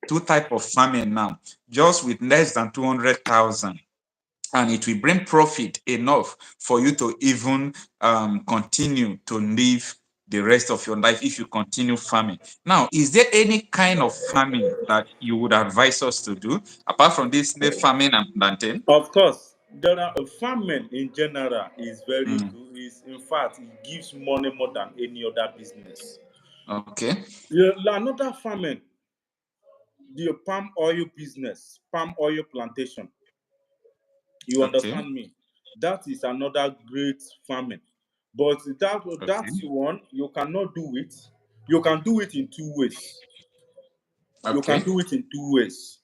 two type of farming now, just with less than 200,000, and it will bring profit enough for you to even continue to live the rest of your life if you continue farming. Now, is there any kind of farming that you would advise us to do apart from this snail farming and plantain? of course, there are farming in general is very Mm, good. Is in fact it gives money more than any other business. okay, Yeah, another farming, the palm oil business, palm oil plantation. You okay, understand me? That is another great farming. But that okay, one you cannot do it. You can do it in two ways. You can okay, do it in two ways.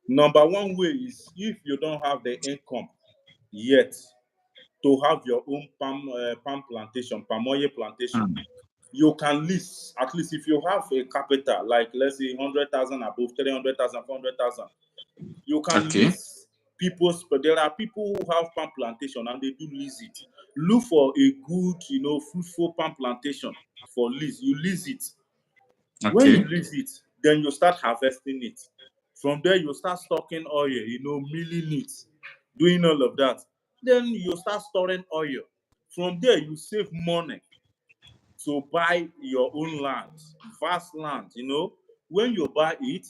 Number one way is if you don't have the income yet to have your own palm plantation, palm oil plantation. mm, You can lease, at least if you have a capital, like let's say 100,000 above 300,000, 400,000. You can okay, lease people's, but there are people who have palm plantation and they do lease it. Look for a good, fruitful palm plantation for lease. You lease it. When you okay, lease it, then you start harvesting it. From there, you start stocking oil, milling it, doing all of that. Then you start storing oil. From there, you save money to buy your own land, vast land. When you buy it,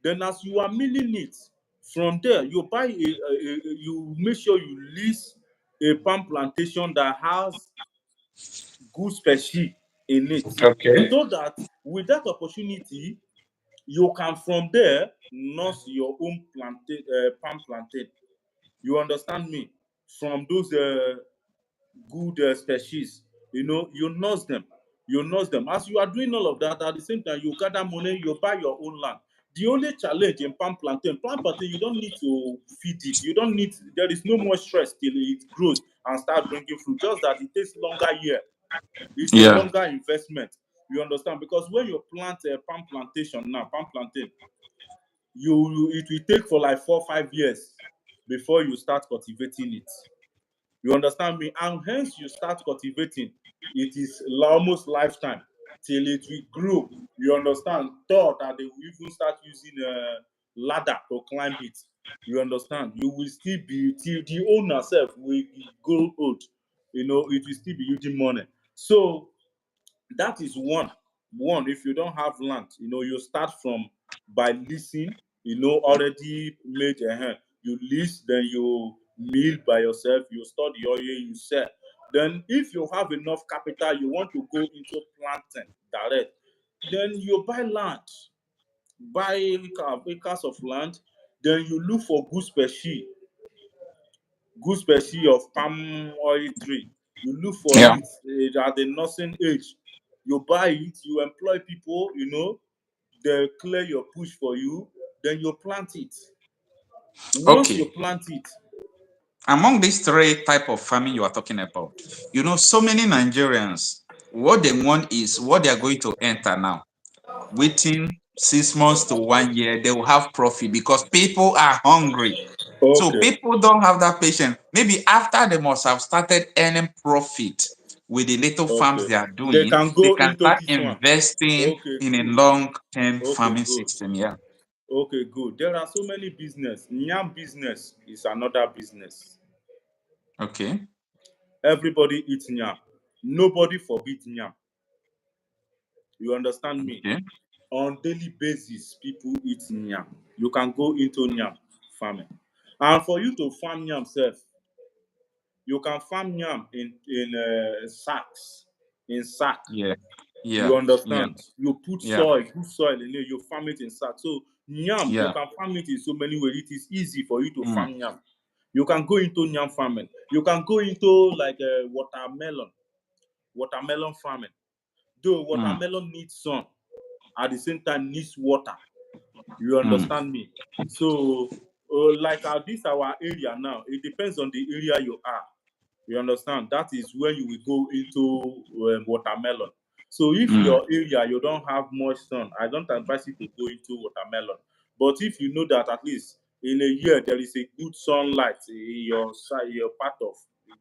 then as you are milling it, from there you buy you make sure you lease a palm plantation that has good species in it, okay, so that with that opportunity you can from there nurse your own palm plantain. You understand me? From those good species. You nurse them. You nurse them. As you are doing all of that, at the same time, you gather money, you buy your own land. The only challenge in palm plantain, you don't need to feed it. You don't need, there is no more stress till it grows and start bringing fruit. Just that it takes longer year. It's a yeah, longer investment. You understand? Because when you plant a palm plantation now, palm plantain, it will take for like 4 5 years before you start cultivating it. You understand me? And hence you start cultivating. It is almost lifetime till it will grow. You understand? Thought that they will even start using a ladder to climb it. You understand? You will still be till the owner self will grow old. It will still be using money. So that is one. One, if you don't have land, you start from by leasing, already made a hand. You lease, then you mill by yourself, you store the oil, you sell. Then if you have enough capital, you want to go into planting direct, then you buy land, buy acres of land, then you look for good species of palm oil tree. You look for yeah, it at the nursing age. You buy it, you employ people, they clear your bush for you, then you plant it. Once you okay. plant it, Among these three type of farming you are talking about, so many Nigerians, what they want is what they are going to enter now. Waiting 6 months to 1 year, they will have profit because people are hungry. So okay, people don't have that patience. Maybe after they must have started earning profit with the little farms Okay. they are They doing, can they go can into start this one. investing Okay, in a good. long-term Okay, farming good. system. Yeah. Okay, good. There are so many business. Yam business is another business. Okay. Everybody eats yam. Nobody forbids yam. You understand me? Okay. On daily basis, people eat yam. You can go into yam farming. And for you to farm yam self, you can farm yam in sacks, in sack. Yeah. You Yeah. Yeah. understand? You put Yeah. soil, good soil in it, you farm it in sack. So yam, you Yeah. can farm it in so many ways. It is easy for you to Mm. farm yam. You can go into yam farming. You can go into like watermelon farming. Though Mm. watermelon needs sun, at the same time needs water. You Mm. understand me? So, like this our area now, it depends on the area you are. You understand? That is when you will go into watermelon. So if Mm. your area you don't have much sun, I don't advise you to go into watermelon. But if you know that at least in a year there is a good sunlight in your side, your part of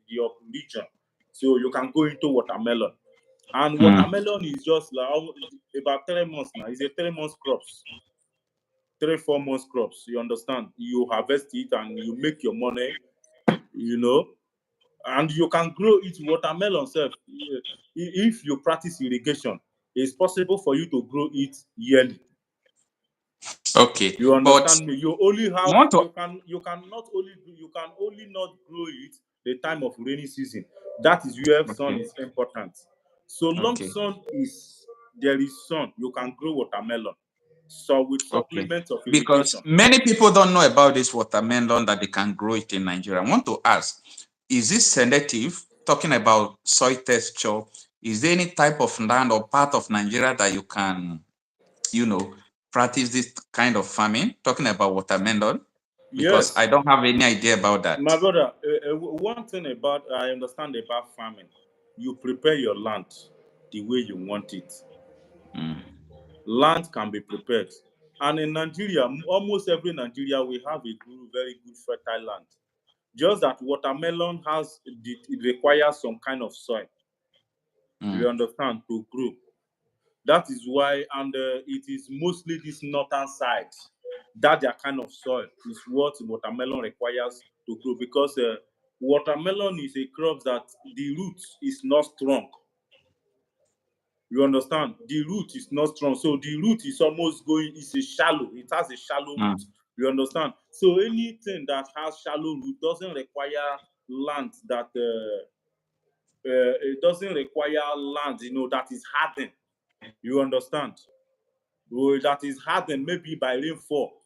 your region, so you can go into watermelon. And Mm. watermelon is just like about 3 months now. It's a 3 months crops, 3 4 months crops. You understand? You harvest it and you make your money. You know, and you can grow it watermelon self. If you practice irrigation, it's possible for you to grow it yearly. Okay. You But understand me? You only I have want to. you can only not grow it the time of rainy season. That is where sun Okay. is important. So long Okay. sun is there is sun, you can grow watermelon. So with Okay. supplements of Because irrigation. many people don't know about this watermelon that they can grow it in Nigeria. I want to ask, is this selective? Talking about soil texture, is there any type of land or part of Nigeria that you can, you know, practice this kind of farming? Talking about watermelon, because I Yes, don't have any idea about that. my brother, one thing about I understand about farming, you prepare your land the way you want it. Mm. Land can be prepared, and in Nigeria, almost every Nigeria we have a good, very good fertile land. Just that watermelon it requires some kind of soil. You Mm. understand to grow. That is why, and it is mostly this northern side that their kind of soil is what watermelon requires to grow because watermelon is a crop that the root is not strong. You understand? The root is not strong, so the root is almost going. It's a shallow. It has a shallow root. Mm. You understand? So anything that has shallow root doesn't require land that it doesn't require land. That is hardened. You understand? That is hardened maybe by rainfall.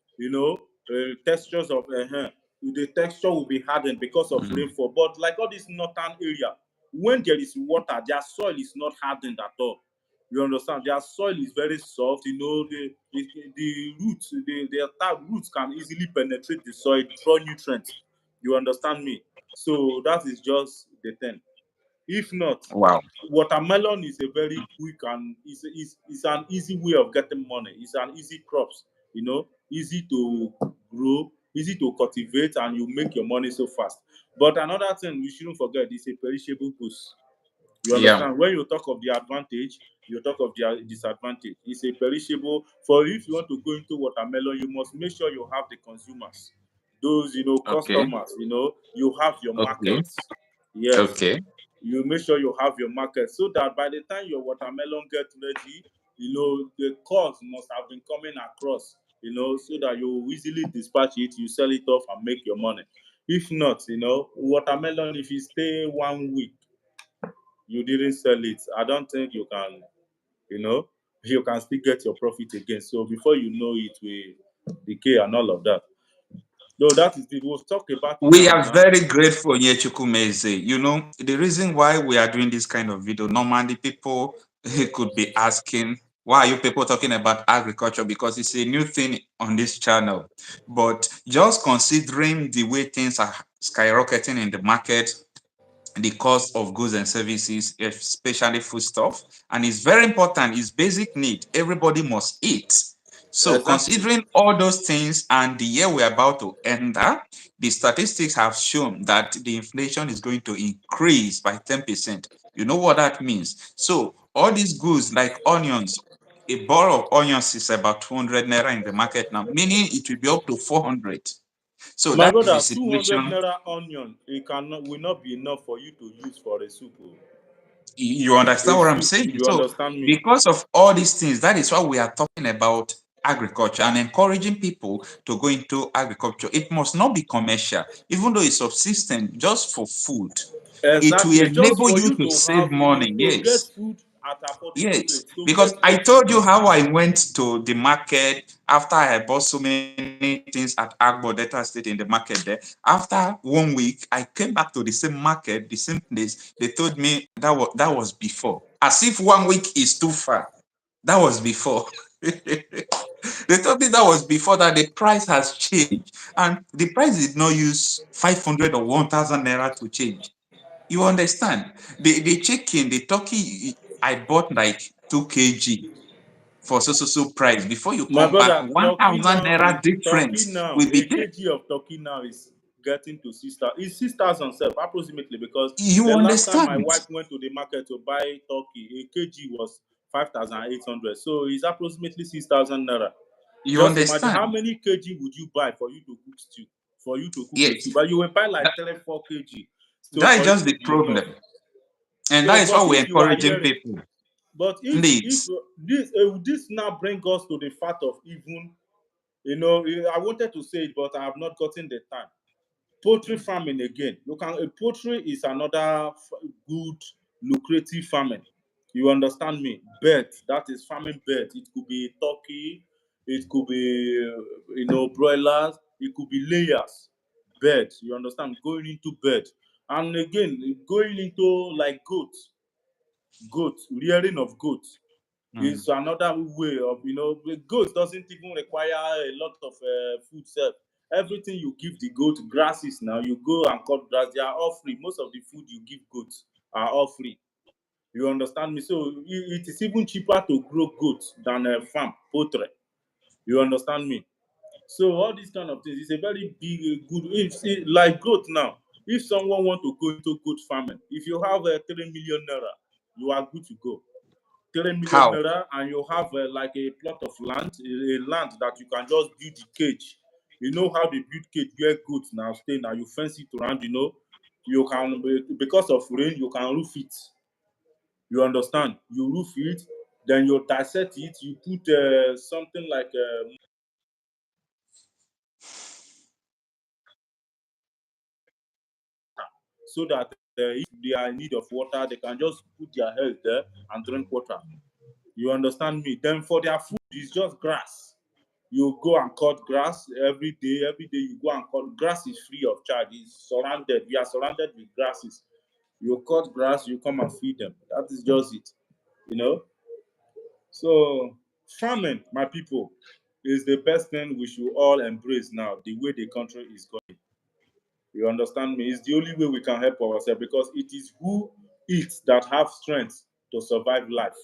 Textures of the texture will be hardened because of Mm. rainfall. But like all this northern area, when there is water, their soil is not hardened at all. You understand? Their soil is very soft. The roots, their roots can easily penetrate the soil, draw nutrients. You understand me? So that is just the thing. If not, Wow. watermelon is a very quick and is an easy way of getting money. It's an easy crops, easy to grow, easy to cultivate, and you make your money so fast. But another thing we shouldn't forget is a perishable goods. You Yeah. understand? When you talk of the advantage, you talk of the disadvantage. It's a perishable. For if you want to go into watermelon, you must make sure you have the consumers, those Okay. customers. You have your Okay. markets. Yes, Okay. you make sure you have your market so that by the time your watermelon get ready, the cost must have been coming across. So that you easily dispatch it, you sell it off and make your money. If not, watermelon, if you stay 1 week you didn't sell it, I don't think you know, you can still get your profit again. So before you know it will decay and all of that. No, that is it. We'll talk about We yam are now. very grateful, Onyechukwu Meze. The reason why we are doing this kind of video, normally people could be asking, why are you people talking about agriculture? Because it's a new thing on this channel. But just considering the way things are skyrocketing in the market, the cost of goods and services, especially foodstuff, and it's very important, it's basic need. Everybody must eat. So Exactly. considering all those things and the year we're about to enter, the statistics have shown that the inflation is going to increase by 10%. You know what that means? So all these goods like onions, a ball of onions is about 200 naira in the market now, meaning it will be up to 400. So My that is the brother, 200 situation. naira onion, it cannot will not be enough for you to use for a soup. You understand A what I'm soup, saying? you So understand me? because of all these things, that is why we are talking about agriculture and encouraging people to go into agriculture. It must not be commercial, even though it's subsistent, just for food. It will Exactly. Just enable for you you to to save have, money. to get Yes. food at affordable Yes, rate, to because get I food told you cheap. how I went to the market after I bought so many things at Agbo Delta State in the market there. After 1 week, I came back to the same market, the same place. They told me that was before. As if 1 week is too far. That was before. They told me that was before that the price has changed. And the price did not use 500 or 1,000 naira to change. You understand? The chicken, the turkey, I bought like 2 kg for so price. Before you My come back, brother, 1,000 naira difference will a be there. kg of turkey now is getting to 6,000. It's 6,000 self approximately, because You the last time my understand? wife went to the market to buy turkey, a kg was 5,800. So it's approximately 6,000 naira. You Just imagine how understand? many kg would you buy for you to cook stew, for you to cook a Yes. stew, but you will buy like That, 3-4 kg. So that is for it just to the be enough. problem. And So, that is but why we're if you are encouraging hearing, people. but if Needs. this now brings us to the fact of, even, I wanted to say it, but I have not gotten the time. Poultry farming again. Poultry is another good, lucrative farming. You understand me? Birds, that is farming birds. It could be turkey, it could be, broilers, it could be layers. Birds, you understand? Going into birds. And again, going into like goats, rearing of goats Mm. is another way of, goat doesn't even require a lot of food self. Everything you give the goat, grasses, now you go and cut grass, they are all free. Most of the food you give goats are all free. You understand me? So it is even cheaper to grow goats than a farm poultry. You understand me? So all these kind of things, it's a very big, good. Like goat now, if someone want to go into goat farming, if you have 3 million naira, you are good to go. 3 million How? naira, and you have like a plot of land, a land that you can just build the cage. You know how they build cage where goats now stay. Now you fence it around. You can, because of rain, you can roof it. You understand? You roof it, then you dissect it. You put something like so that if they are in need of water, they can just put their head there and drink water. You understand me? Then for their food, it's just grass. You go and cut grass every day. Every day you go and cut grass is free of charge. It's surrounded. We are surrounded with grasses. You cut grass, you come and feed them. That is just it. You know. So farming, my people, is the best thing we should all embrace now. The way the country is going. You understand me? It's the only way we can help ourselves, because it is who eats that have strength to survive life.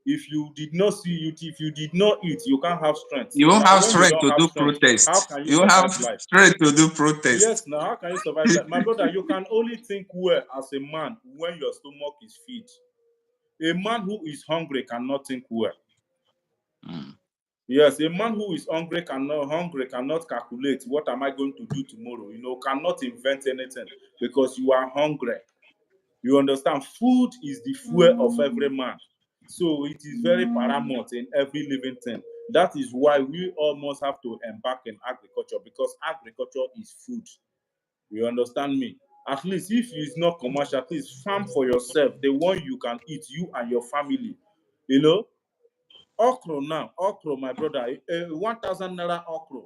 If you did not see it, if you did not eat, you can't have strength. You won't Now, have when you strength don't to have do strength, how protest. can you You won't have survive life? strength to do Yes, protest. now how can you survive life? My brother, you can only think well as a man when your stomach is filled. A man who is hungry cannot think well. Mm. Yes, a man who is hungry cannot calculate what am I going to do tomorrow. Cannot invent anything, because you are hungry. You understand? Food is the fuel of every man. So it is very paramount in every living thing. That is why we almost have to embark in agriculture, because agriculture is food. You understand me? At least if it's not commercial, at least farm for yourself, the one you can eat, you and your family. You know, okra, my brother, 1,000 naira okra.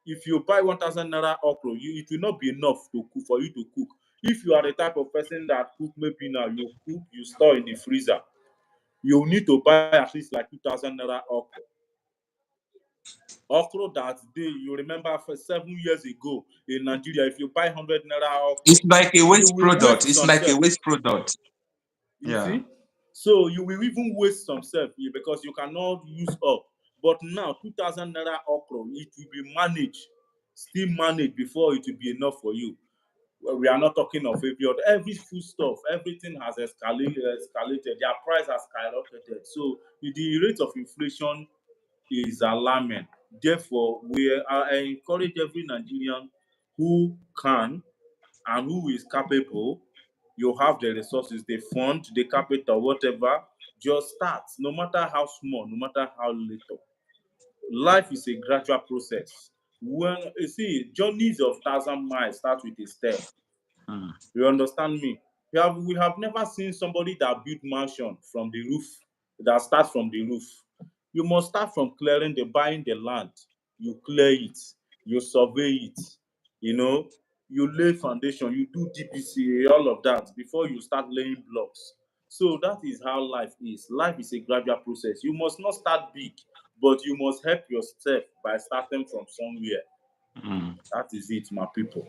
If you buy 1,000 naira okra, it will not be enough to cook for you to cook. If you are the type of person that cook, maybe now you cook, you store in the freezer, you need to buy at least like 2,000 naira okra. Okra that day, you remember for 7 years ago in Nigeria, if you buy 100 naira okra, It's like a you waste will product. waste It's some like a self. waste product. You Yeah. see? So you will even waste some self here, because you cannot use up. But now, 2,000 naira okra, it will be managed, still managed before it will be enough for you. We are not talking of every food stuff, everything has escalated. Their price has skyrocketed. So the rate of inflation is alarming. Therefore, I encourage every Nigerian who can and who is capable, you have the resources, the fund, the capital, whatever, just start, no matter how small, no matter how little. Life is a gradual process. When you see, journeys of 1,000 miles start with a step. Mm. You understand me? We have never seen somebody that built mansion from the roof, that starts from the roof. You must start from buying the land. You clear it, you survey it, you know, you lay foundation, you do DPC, all of that before you start laying blocks. So that is how life is. Life is a gradual process. You must not start big, but you must help yourself by starting from somewhere. Mm. That is it, my people.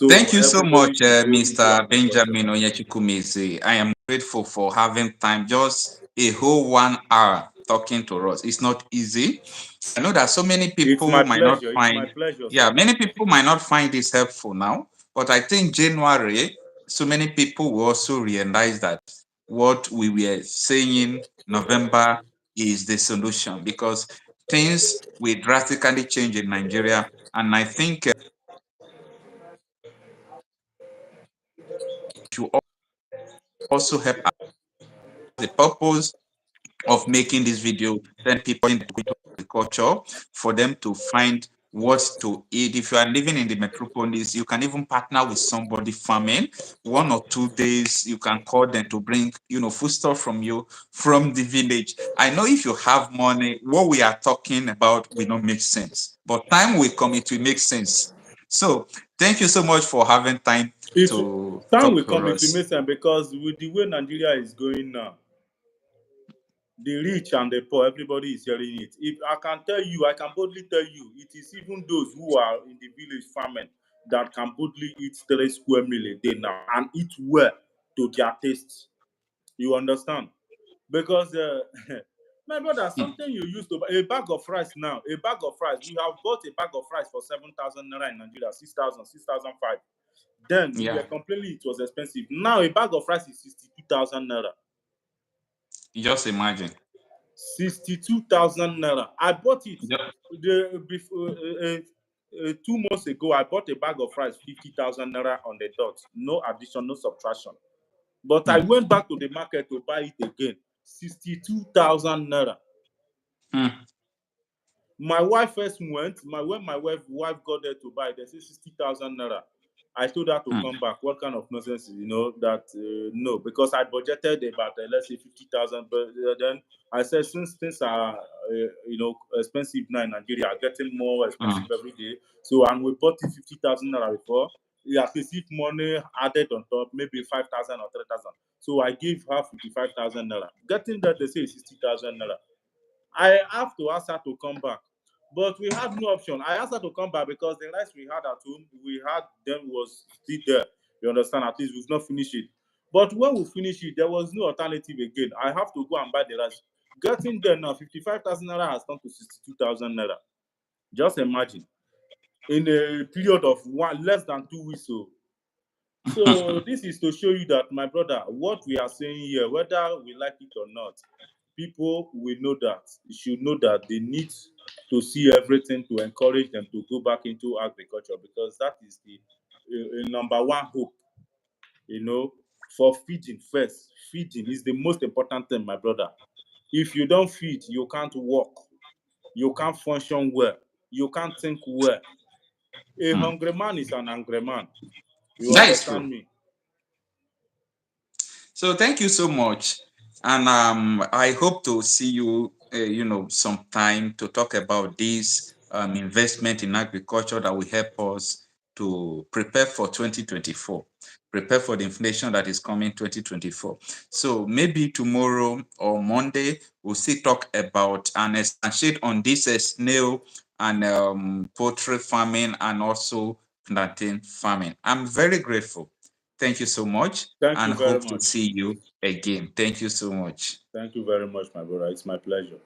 Thank So you so everybody much, should go into Mr. agriculture. Benjamin Onyechukwumeze. I am grateful for having time, just a whole 1 hour talking to us. It's not easy. I know that so many It's people my might not pleasure. It's my find, pleasure, yeah, sir. many people might not find this helpful now, but I think January, so many people will also realize that what we were saying November is the solution because things will drastically change in Nigeria. And I think to also help us. The purpose of making this video, then people into agriculture for them to find what to eat. If you are living in the metropolis, you can even partner with somebody farming. 1 or 2 days, you can call them to bring, foodstuff from you from the village. I know if you have money, what we are talking about will not make sense, but time will come, it will make sense. So thank you so much for having time It to time talk will to come into us. make sense because with the way Nigeria is going now, the rich and the poor, everybody is hearing it. If I can tell you, I can boldly tell you, it is even those who are in the village farming that can boldly eat 3 square meal a day now and eat well to their taste. You understand? Because my brother, something you used to buy a bag of rice now, a bag of rice. We have bought a bag of rice for 7,000 naira in Nigeria, 6,000, 6,005. Then we were Yeah, complaining it was expensive. Now a bag of rice is 62,000 naira. just imagine. 62,000 naira. I bought it Ju- before 2 months ago. I bought a bag of rice 50,000 naira on the dot. No addition, no subtraction. But I Hmm. went back to the market to buy it again. 62,000 naira. Hmm. My wife first went. When my wife got there to buy, they say 60,000 naira. I told her to Hmm. come back. What kind of nonsense, that no, because I budgeted about let's say 50,000, but then I said since things are expensive now in Nigeria, are getting more Hmm. expensive every day. So and we bought it 50,000 naira before. Yeah, at least if money added on top, maybe 5,000 or 3,000. So I gave her 55,000 naira. Getting that they say 60,000 naira. I have to ask her to come back. But we had no option. I asked her to come back because the rice we had at home, we had them was still there. You understand? At least we've not finished it. But when we finish it, there was no alternative again. I have to go and buy the rice. Getting there now, 55,000 naira has come to 62,000 naira. Just imagine. In a period of less than 2 weeks. So this is to show you that, my brother, what we are saying here, whether we like it or not, people will know that. You should know that they need to see everything to encourage them to go back into agriculture because that is the number one hope. You know, for feeding first. Feeding is the most important thing, my brother. If you don't feed, you can't walk. You can't function well. You can't think well. A Hmm. hungry man is an angry man. You That is true. understand me? So thank you so much, and I hope to see you, sometime to talk about this investment in agriculture that will help us to prepare for 2024, prepare for the inflation that is coming 2024. So maybe tomorrow or Monday we'll still talk about and expatiate on this snail and poultry farming and also plantain farming. I'm very grateful. Thank you so much Thank and you very hope to much. see you again. Thank you so much. Thank you very much, my brother. It's my pleasure.